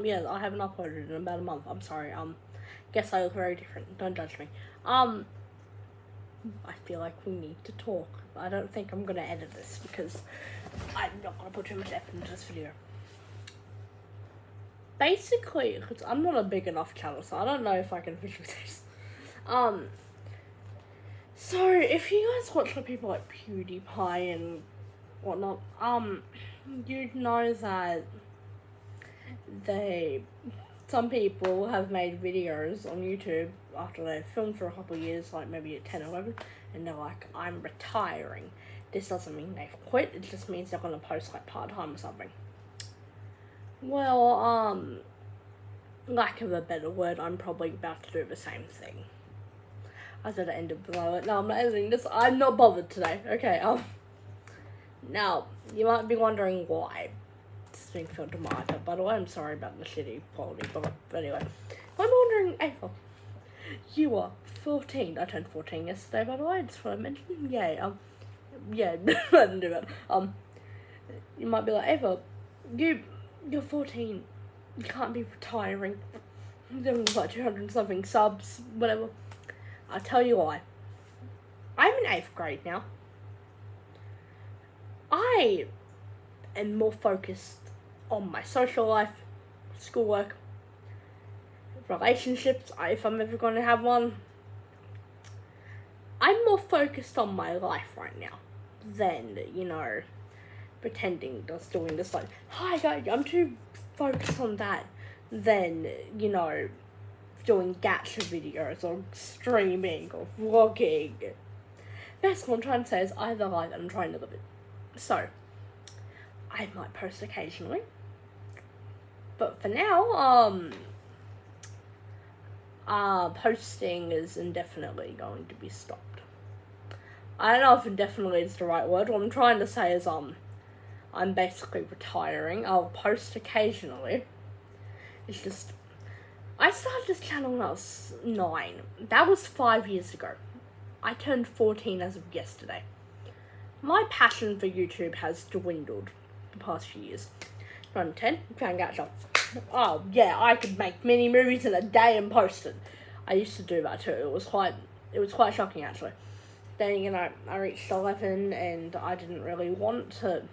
Yeah, I haven't uploaded in about a month. I'm sorry. Guess I look very different. Don't judge me. I feel like we need to talk. I don't think I'm gonna edit this because I'm not gonna put too much effort into this video. Basically, because I'm not a big enough channel, so I don't know if I can officially say this. So if you guys watch like people like PewDiePie and whatnot, you'd know that some people have made videos on YouTube after they've filmed for a couple of years, like maybe at 10 or 11, and they're like, I'm retiring. This doesn't mean they've quit, it just means they're gonna post like part-time or something. Well, lack of a better word, I'm probably about to do the same thing. I said it ended below it. No, I'm not editing this. I'm not bothered today. Okay, now, you might be wondering why it's being filmed on my iPad. By the way, I'm sorry about the shitty quality, but anyway. I'm wondering, Ava, you are 14. I turned 14 yesterday, by the way. Just want to mention. Yay. Yeah, I didn't do that. You might be like, Ava, you're 14. You can't be retiring. You're doing like 200 something subs, whatever. I'll tell you why. I'm in 8th grade now. I am more focused on my social life, schoolwork, relationships, if I'm ever going to have one. I'm more focused on my life right now than, pretending just doing this like, hi guys, I'm too focused on that than, doing gacha videos or streaming or vlogging. That's what I'm trying to say is either life and I'm trying to live it. So, I might post occasionally. But for now, posting is indefinitely going to be stopped. I don't know if indefinitely is the right word. What I'm trying to say is, I'm basically retiring. I'll post occasionally. It's just, I started this channel when I was 9. That was 5 years ago. I turned 14 as of yesterday. My passion for YouTube has dwindled the past few years. 2010, found Gacha. Oh yeah, I could make mini movies in a day and post it. I used to do that too. It was quite shocking actually. Then I reached 11 and I didn't really want to.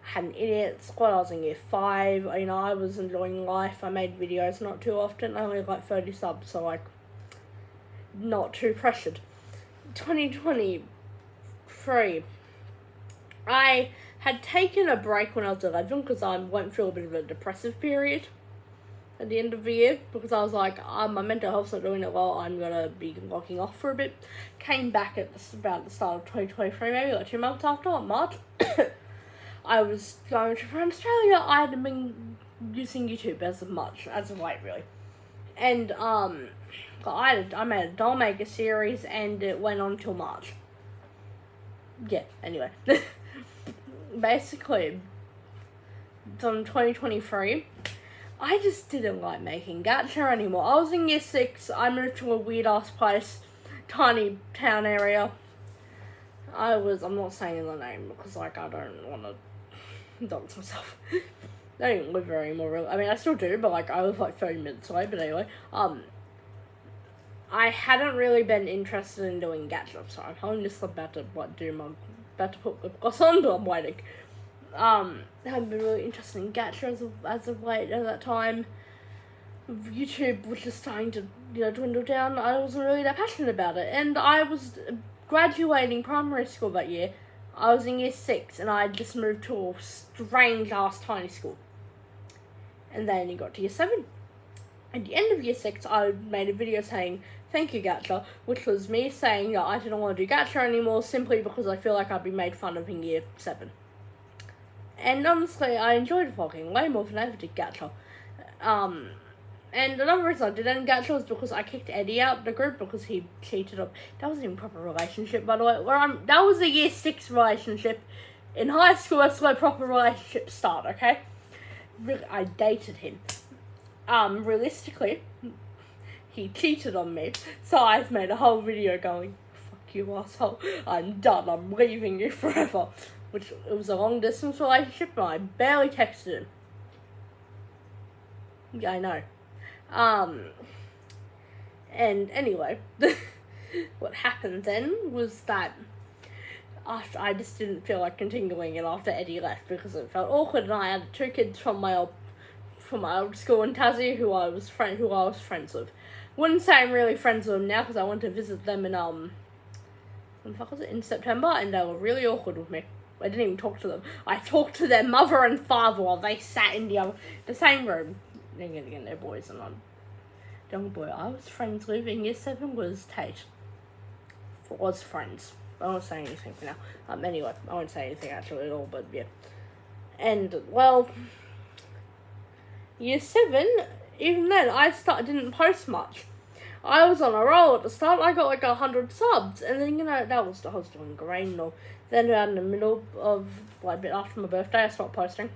Had an idiot squad. I was in year 5. I was enjoying life. I made videos not too often. I only had like 30 subs, so like not too pressured. 2023. I had taken a break when I was 11 because I went through a bit of a depressive period at the end of the year because I was like, my mental health's not doing it well, I'm gonna be locking off for a bit. Came back about the start of 2023, maybe like 2 months after, March. I was going to around Australia. I hadn't been using YouTube as of late really. And I made a Doll Maker series and it went on till March. Yeah, anyway. Basically, from 2023, I just didn't like making gacha anymore. I was in year 6, I moved to a weird ass place, tiny town area. I'm not saying the name because I don't want to dox myself. I don't live there anymore really. I mean, I still do, but I live 30 minutes away, but anyway, I hadn't really been interested in doing gacha, so I'm just about to put lip gloss on, but I'm waiting. I haven't been really interested in gacha as of late. At that time, YouTube was just starting to dwindle down. I wasn't really that passionate about it, and I was graduating primary school that year. I was in year 6, and I just moved to a strange ass tiny school. And then you got to year 7. At the end of year 6, I made a video saying, thank you Gacha, which was me saying that I didn't want to do Gacha anymore simply because I feel like I'd be made fun of in year 7. And honestly, I enjoyed vlogging way more than I ever did Gacha. And another reason I didn't Gacha was because I kicked Eddie out of the group because he cheated on. That wasn't even a proper relationship, by the way. That was a year 6 relationship. In high school, that's where proper relationships start, okay? Really, I dated him. Realistically, he cheated on me, so I've made a whole video going, fuck you asshole, I'm done, I'm leaving you forever. Which, it was a long distance relationship and I barely texted him. Yeah, I know. And anyway, what happened then was that after I just didn't feel like continuing it after Eddie left because it felt awkward, and I had 2 kids from my old school in Tassie who I was friends with. Wouldn't say I'm really friends with them now because I went to visit them in when the fuck was it, in September, and they were really awkward with me. I didn't even talk to them. I talked to their mother and father while they sat in the same room. Again, they're boys, and I'm the young boy I was friends with in year 7 was Tate. Was friends. I won't say anything for now. Anyway, I won't say anything actually at all, but yeah. And, well, year 7, even then, didn't post much. I was on a roll at the start. I got like 100 subs, and then, I was doing great and all. Then around the middle of, like, a bit after my birthday, I stopped posting.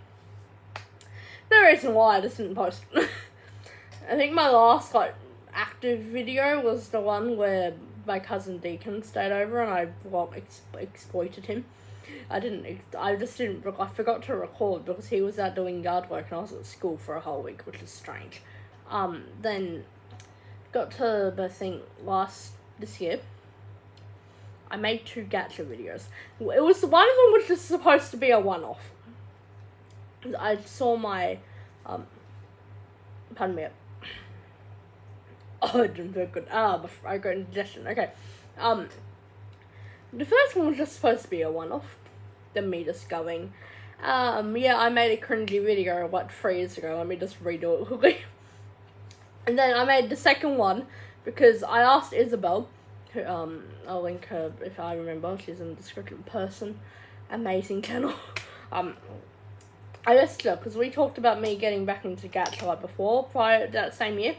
No reason why, I just didn't post. I think my last, like, active video was the one where my cousin Deacon stayed over and I exploited him. I forgot to record because he was out doing yard work and I was at school for a whole week, which is strange. Then got to, I think, this year, I made 2 gacha videos. One of them was just supposed to be a one-off. I saw my, pardon me. Oh, it didn't feel good. I got indigestion. Okay. The first one was just supposed to be a one-off. The me just going, yeah, I made a cringy video, 3 years ago. Let me just redo it quickly. And then I made the second one because I asked Isabel, who, I'll link her if I remember. She's in the description. Person, amazing channel. I asked her because we talked about me getting back into gacha before, prior to that same year.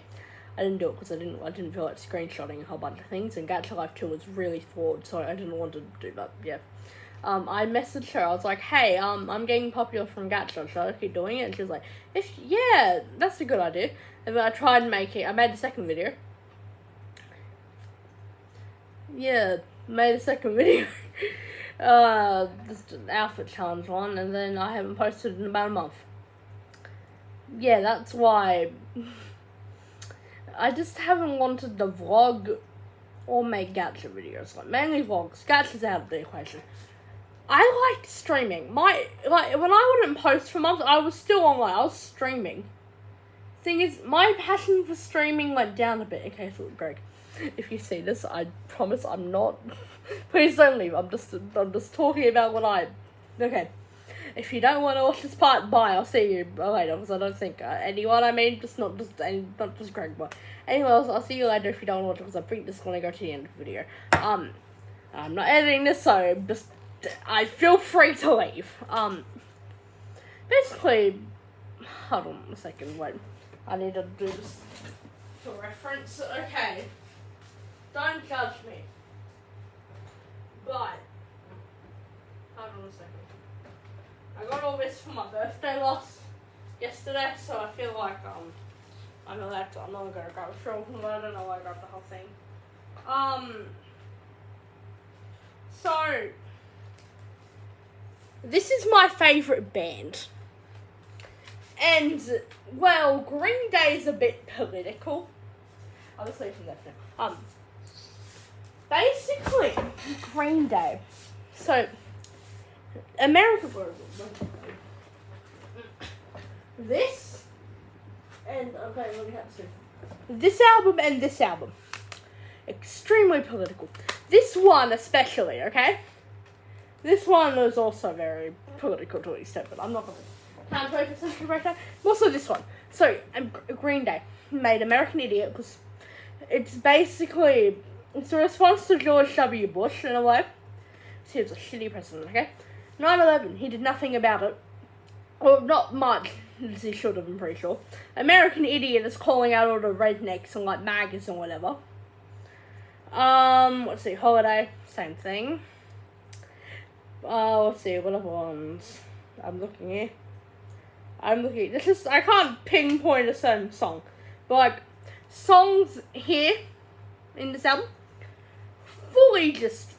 I didn't do it because I didn't feel like screenshotting a whole bunch of things, and Gacha Life 2 was really flawed, so I didn't want to do that, yeah. I messaged her, I was like, hey, I'm getting popular from Gacha, should I keep doing it? And she was like, yeah, that's a good idea. And then I made the second video. Yeah, made a second video. Just an outfit challenge one, and then I haven't posted in about a month. Yeah, that's why I just haven't wanted to vlog or make gacha videos. Like, mainly vlogs. Gacha's out of the equation. I like streaming. When I wouldn't post for months, I was still online. I was streaming. Thing is, my passion for streaming went down a bit. Okay, so Greg, if you see this, I promise I'm not. Please don't leave. I'm just talking about okay. If you don't want to watch this part, bye. I'll see you later, because I don't think anyone. I mean, not just Greg, but anyway, I'll see you later if you don't want to watch it, because I think this is going to go to the end of the video. I'm not editing this, so I feel free to leave. Basically, hold on a second. Wait, I need to do this for reference. Okay, don't judge me. But hold on a second. I got all this for my birthday yesterday, so I feel like I'm not gonna grab a show, but I don't know why I grabbed the whole thing. So this is my favourite band. And well, Green Day is a bit political. I'll just leave from that for now. Basically, Green Day. So America, this and okay, let me have to. This album and this album, extremely political. This one especially, okay. This one is also very political to an extent, but I'm not gonna. Can't wait for something right now. Also, this one. So, Green Day made American Idiot because it's a response to George W. Bush in a way. He was a shitty president, okay? 9/11, he did nothing about it. Well, not much, as he should have, I'm pretty sure. American Idiot is calling out all the rednecks and, like, MAGAs and whatever. Let's see, Holiday, same thing. Let's see, what other ones? I'm looking here. I can't pinpoint a certain song. But, like, songs here in this album, fully just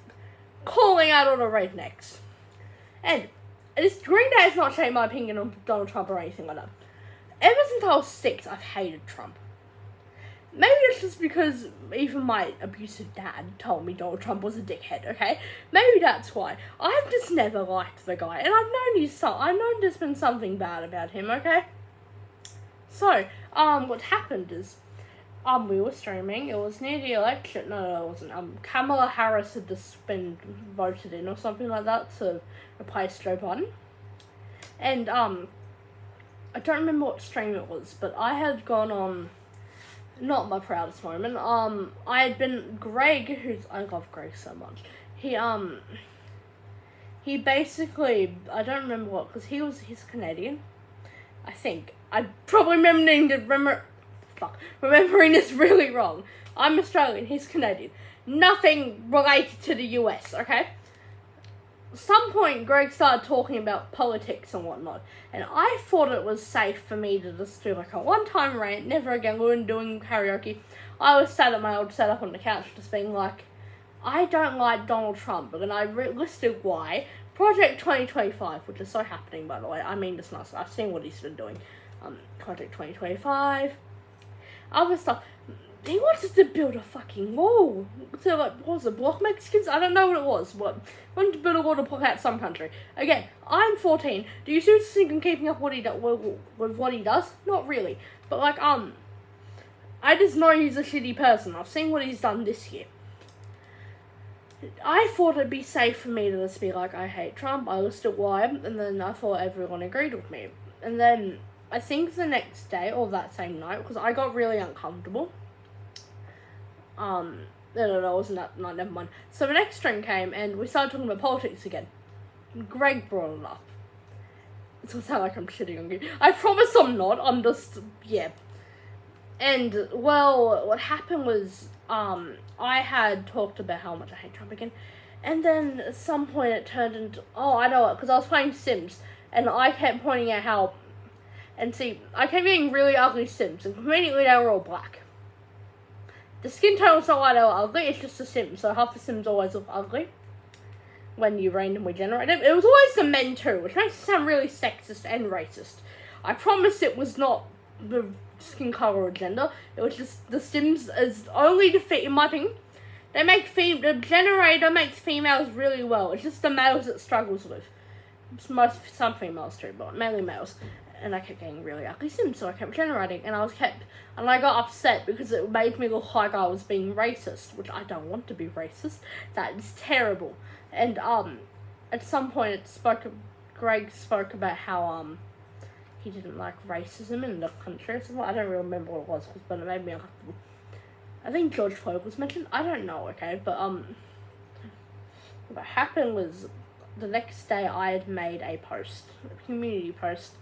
calling out all the rednecks. And this Green Day is not changing my opinion on Donald Trump or anything like that. ever since I was 6, I've hated Trump. Maybe it's just because even my abusive dad told me Donald Trump was a dickhead, okay? Maybe that's why. I've just never liked the guy, and I've known there's been something bad about him, okay? So, what happened is, we were streaming, it was near the election, no, it wasn't, Kamala Harris had just been voted in or something like that to replace Joe Biden, and, I don't remember what stream it was, but I had gone on, not my proudest moment, I had been, I love Greg so much, he basically, I don't remember what, because he's Canadian, I think, I probably remembering this really wrong, I'm Australian, he's Canadian, nothing related to the US, okay? Some point, Greg started talking about politics and whatnot, and I thought it was safe for me to just do like a one-time rant, never again, we weren't doing karaoke. I was sat at my old setup on the couch just being like, I don't like Donald Trump, and I listed why. Project 2025, which is so happening, by the way, I mean, it's nice, I've seen what he's been doing. Project 2025, other stuff. He wanted to build a fucking wall. So, like, what was it, block Mexicans? I don't know what it was. What? Wanted to build a wall to block out some country. Again, I'm 14. Do you seriously think I'm keeping up with what he does? Not really. But, like, I just know he's a shitty person. I've seen what he's done this year. I thought it'd be safe for me to just be like, I hate Trump, I listed why, and then I thought everyone agreed with me. And then, I think the next day, or that same night, because I got really uncomfortable, no, it wasn't that night, never mind. So the next stream came, and we started talking about politics again. Greg brought it up. It's gonna sound like I'm shitting on you. I promise I'm not, I'm just, yeah. And, well, what happened was, I had talked about how much I hate Trump again, and then at some point it turned into, oh, I know it, because I was playing Sims, and I kept pointing out how, and see, I kept getting really ugly Sims, and conveniently they were all black. The skin tone was not why they were ugly, it's just the Sims, so half the Sims always look ugly when you randomly generate them. It was always the men too, which makes it sound really sexist and racist. I promise it was not the skin color or gender, it was just the Sims is only to fit, in my opinion. The generator makes females really well, it's just the males it struggles with. Some females too, but mainly males. And I kept getting really ugly Sims, so I kept generating, and I got upset because it made me look like I was being racist, which I don't want to be racist. That is terrible. And, at some point Greg spoke about how, he didn't like racism in the country, so I don't really remember what it was, but it made me uncomfortable. I think George Floyd was mentioned, I don't know, okay, but, what happened was, the next day I had made a community post,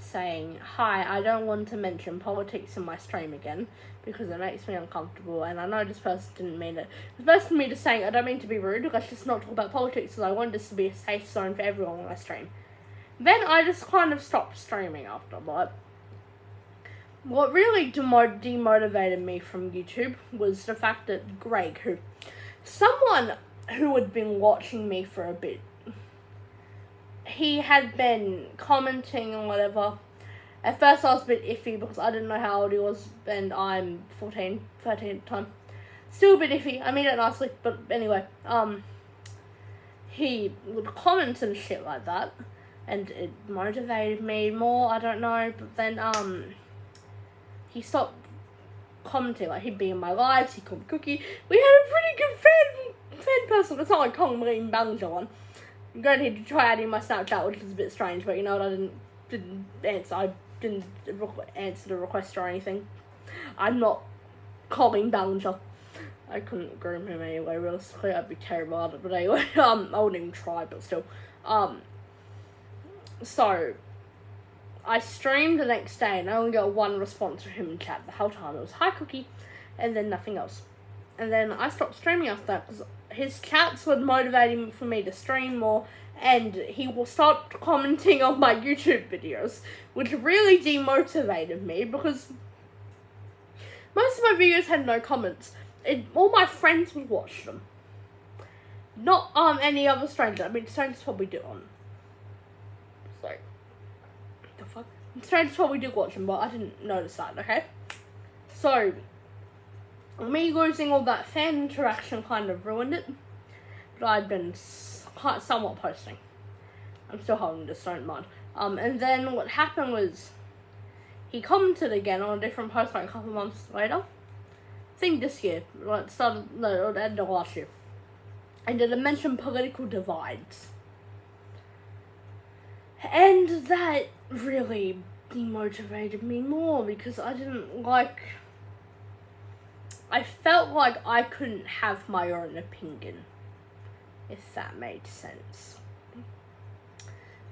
saying, hi, I don't want to mention politics in my stream again, because it makes me uncomfortable, and I know this person didn't mean it. The person me just saying, I don't mean to be rude, let's just not talk about politics, because I want this to be a safe zone for everyone on my stream. Then I just kind of stopped streaming after, but what really demotivated me from YouTube was the fact that someone who had been watching me for a bit, he had been commenting and whatever. At first I was a bit iffy because I didn't know how old he was, and I'm 13 at the time. Still a bit iffy, I mean it nicely, but anyway, he would comment and shit like that, and it motivated me more, I don't know, but then, he stopped commenting, like, he'd be in my lives, he called me Cookie. We had a pretty good fan person, it's not like calling me Ballinger one. I'm going to need to try adding my Snapchat, which is a bit strange, but you know what, I didn't answer. I didn't answer the request or anything. I'm not calling Ballinger. I couldn't groom him anyway, realistically, I'd be terrible at it, but anyway, I wouldn't even try, but still. So, I streamed the next day, and I only got one response from him in chat the whole time. It was, hi Cookie, and then nothing else. And then I stopped streaming after that, because his chats were motivating for me to stream more, and he will start commenting on my YouTube videos, which really demotivated me, because most of my videos had no comments. All my friends would watch them. Not any other stranger. I mean, strangers probably do on. So, the fuck. Strange probably did watch him, but I didn't notice that, okay? So, me losing all that fan interaction kind of ruined it. But I'd been somewhat posting. I'm still holding this, don't mind. And then what happened was, he commented again on a different post like a couple months later. I think this year, like at the end of last year. And it mentioned political divides. And that really demotivated me more because I felt like I couldn't have my own opinion, if that made sense.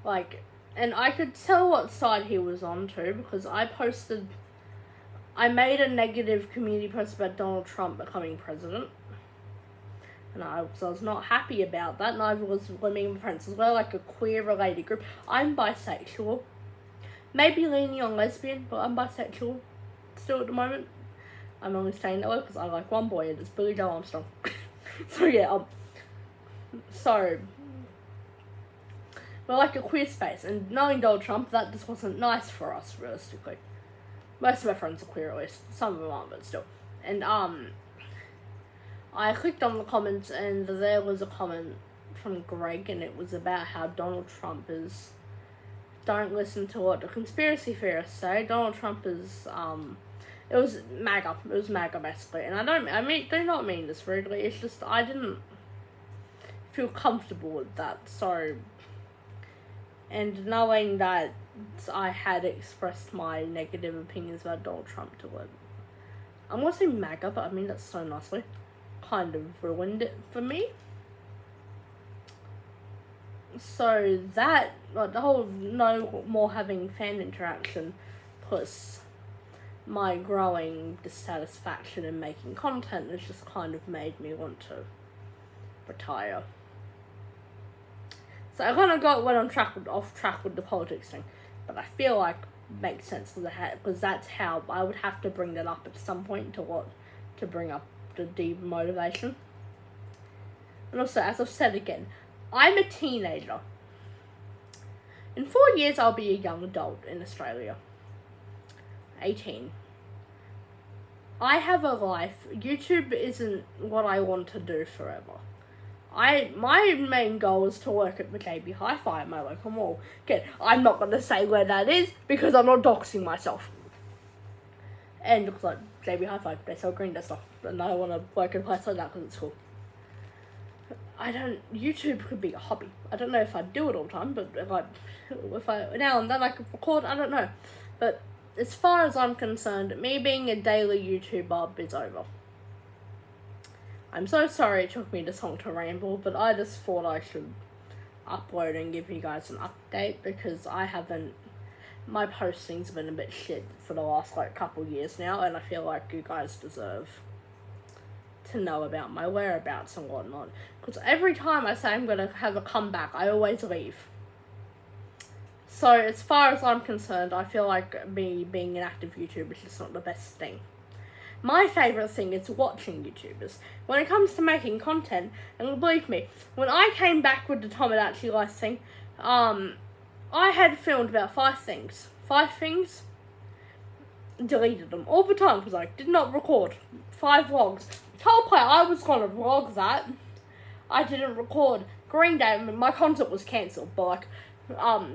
Like, and I could tell what side he was on too, because I made a negative community post about Donald Trump becoming president. And I was not happy about that, neither was me and my friends as well, like a queer-related group. I'm bisexual. Maybe leaning on lesbian, but I'm bisexual still at the moment. I'm only saying that because I like one boy, and it's Billy Joe Armstrong. So yeah, so we're like a queer space, and knowing Donald Trump, that just wasn't nice for us, realistically. Most of my friends are queer, at least. Some of them aren't, but still. And I clicked on the comments, and there was a comment from Greg, and it was about how Donald Trump is... Don't listen to what the conspiracy theorists say. Donald Trump is, it was MAGA. It was MAGA, basically. And I do not mean this rudely. It's just, I didn't feel comfortable with that. So, and knowing that I had expressed my negative opinions about Donald Trump to it. I'm going to say MAGA, but I mean that so nicely. Kind of ruined it for me. So that, like, the whole no more having fan interaction plus my growing dissatisfaction in making content has just kind of made me want to retire. So I kind of went off track with the politics thing, but I feel like it makes sense because that's how I would have to bring that up at some point to bring up the demotivation. And also, as I've said again, I'm a teenager. In 4 years, I'll be a young adult in Australia. 18. I have a life. YouTube isn't what I want to do forever. My main goal is to work at the JB Hi-Fi at my local mall. Again, I'm not going to say where that is because I'm not doxing myself. And it looks like JB Hi-Fi, they sell Green Day stuff. And I want to work in a place like that because it's cool. YouTube could be a hobby. I don't know if I'd do it all the time, but if I now and then I could record, I don't know. But as far as I'm concerned, me being a daily YouTuber is over. I'm so sorry it took me this long to ramble, but I just thought I should upload and give you guys an update because my posting's been a bit shit for the last couple years now, and I feel like you guys deserve to know about my whereabouts and whatnot. Because every time I say I'm going to have a comeback, I always leave. So as far as I'm concerned, I feel like me being an active YouTuber is just not the best thing. My favourite thing is watching YouTubers. When it comes to making content, and believe me, when I came back with the Tomodachi Life thing, I had filmed about 5 things. 5 things, deleted them all the time because I did not record. 5 vlogs. Coldplay, I was going to vlog that. I didn't record. Green Day, my concert was cancelled, but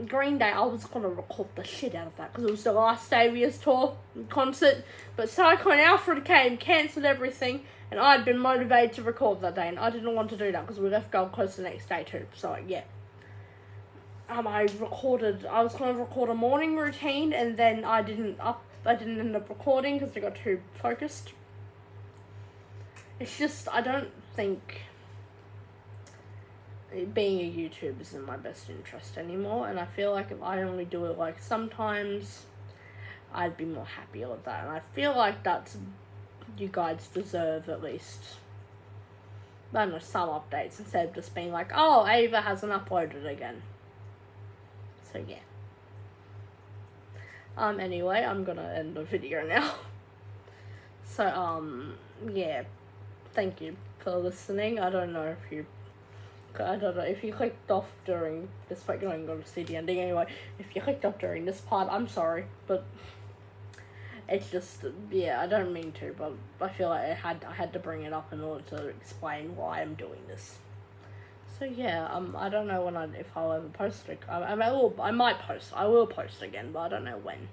Green Day, I was going to record the shit out of that because it was the last Saviors tour concert. But Cyclone Alfred came, cancelled everything, and I'd been motivated to record that day, and I didn't want to do that because we left Gold Coast the next day too. So yeah. I was going to record a morning routine, and then I didn't end up recording because I got too focused. It's just, I don't think being a YouTuber is in my best interest anymore, and I feel like if I only do it sometimes, I'd be more happier with that, and I feel like you guys deserve at least, I don't know, some updates instead of just being like, oh, Ava hasn't uploaded again. So yeah. Anyway, I'm gonna end the video now. So, yeah. Thank you for listening. I don't know if you I don't know, if you clicked off during this part, you're not going to see the ending anyway. If you clicked off during this part, I'm sorry, but it's just, yeah, I don't mean to, but I feel like I had to bring it up in order to explain why I'm doing this. So yeah, I don't know if I'll ever post it. I might post. I will post again, but I don't know when.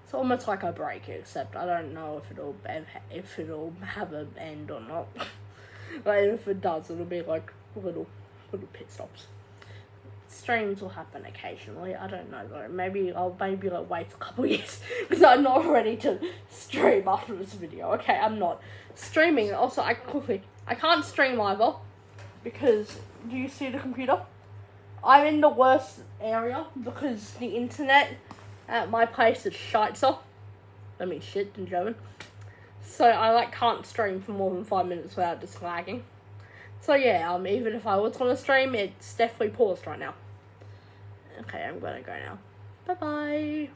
It's almost like a break, except I don't know if it'll have an end or not. But if it does, it'll be like little pit stops. Streams will happen occasionally. I don't know though. Maybe I'll like wait a couple years because I'm not ready to stream after this video. Okay, I'm not streaming. Also, I can't stream either because do you see the computer? I'm in the worst area because the internet at my place is Scheiße. I mean shit in German. So I can't stream for more than 5 minutes without just lagging. So yeah, even if I was gonna stream, it's definitely paused right now. Okay, I'm gonna go now. Bye bye.